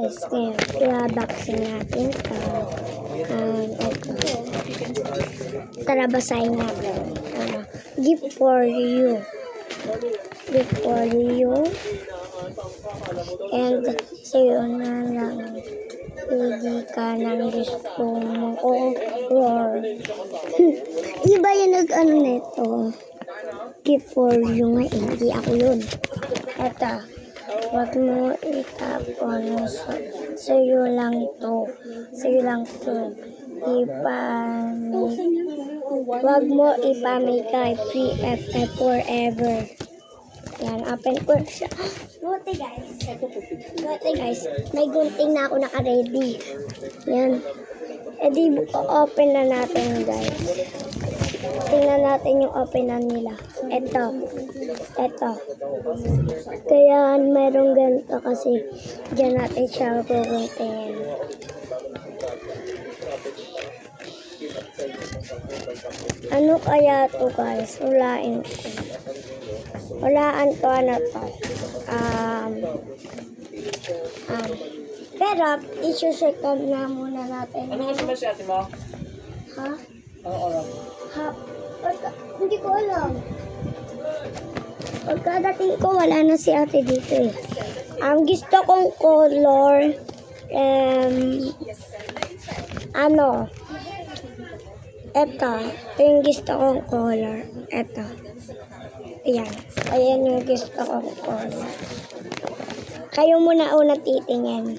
guys, ngayon, i-unboxing natin ito. Tara, basahin natin. Gift for you. Gift for you. And sa'yo na lang. Pili ka ng gusto mo. Or iba yung nag-ano nito. Gift for you nga. Hindi ako yun. Ito. Huwag mo itapon. Sa'yo lang to. Sa'yo lang to. Huwag mo ipamigay. PFF forever. Yan, open ko siya. Buti guys. May gunting na ako naka-ready. Yan. E di, open na natin guys. Tingnan natin yung openan nila. Ito. Kaya mayroong ganito kasi dyan natin siya guguntingin. Ano kaya to guys? Hulaan to, ano to? Pero, isuset na muna natin. Ano kasi ba si ate mo? Ha? Ano oras? Hindi ko alam. Pagkadating ko, wala na si ate dito eh. Gusto kong color, ito yung gusto kong color. Ito. Ayan yung gusto kong color. Kayo muna una titingin.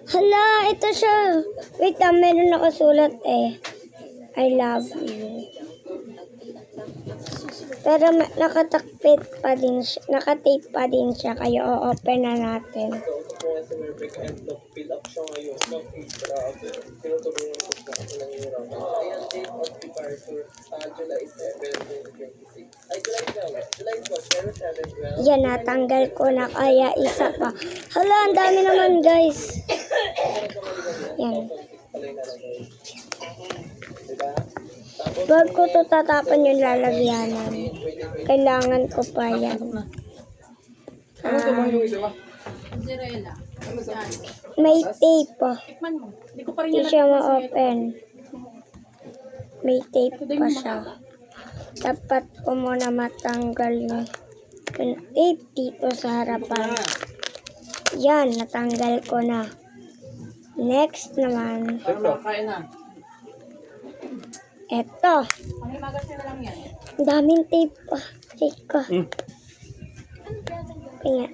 Hala, ito siya. Wait, meron nakasulat eh. I love you. Pero nakatape pa din siya. Kaya o-open na natin. Yan, natanggal ko na kaya isa pa. Hala, ang dami naman guys. Yan. Huwag ko to tatapon yung lalagyanan. Kailangan ko pa yan. May tape pa. Hindi siya ma-open. May tape pa siya. Dapat ko muna matanggal yung tape dito sa harapan. Yan, natanggal ko na. Next naman. Eto. Ang daming tape pa. Take ko. Kaya.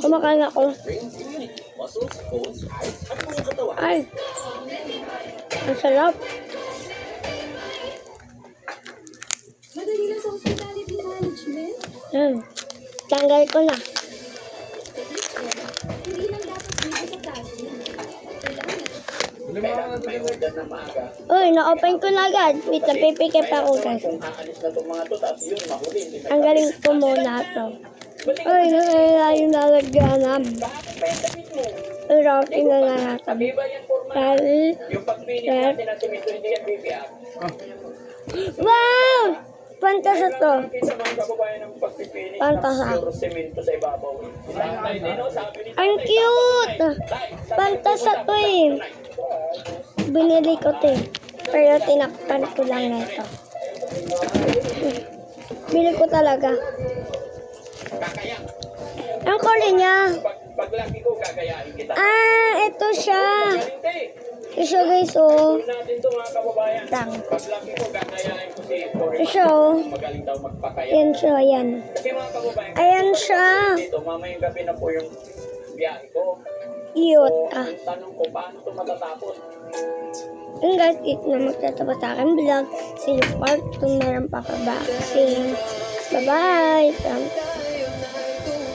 Kumakain ako. Ay. Ang sarap. Madali lang sa hospitality management. Tanggal ko na. Hindi lang dapat dito sa plastic. Uy, na-open ko na agad. Wait, napipikip ako guys. Ang galing ko muna ito. Uy, nakaya yung lalagyanan. Pero, tingnan na natin. Wow! Pantasa to. Pantasa. Ang cute! Pantasa to eh. Binili ko to eh. Pero tinakpan ko lang na ito. Bili ko talaga. Ang color niya. Ito siya. Ito siya guys, oh. Tang. Ito siya, oh. Yan siya, yan. Ayan siya. Cute, Tanong ko, paano ito matatapos? Yung guys, ito na magtatapos sa akin vlog. See you part 2, meron pa ka boxing. Bye-bye.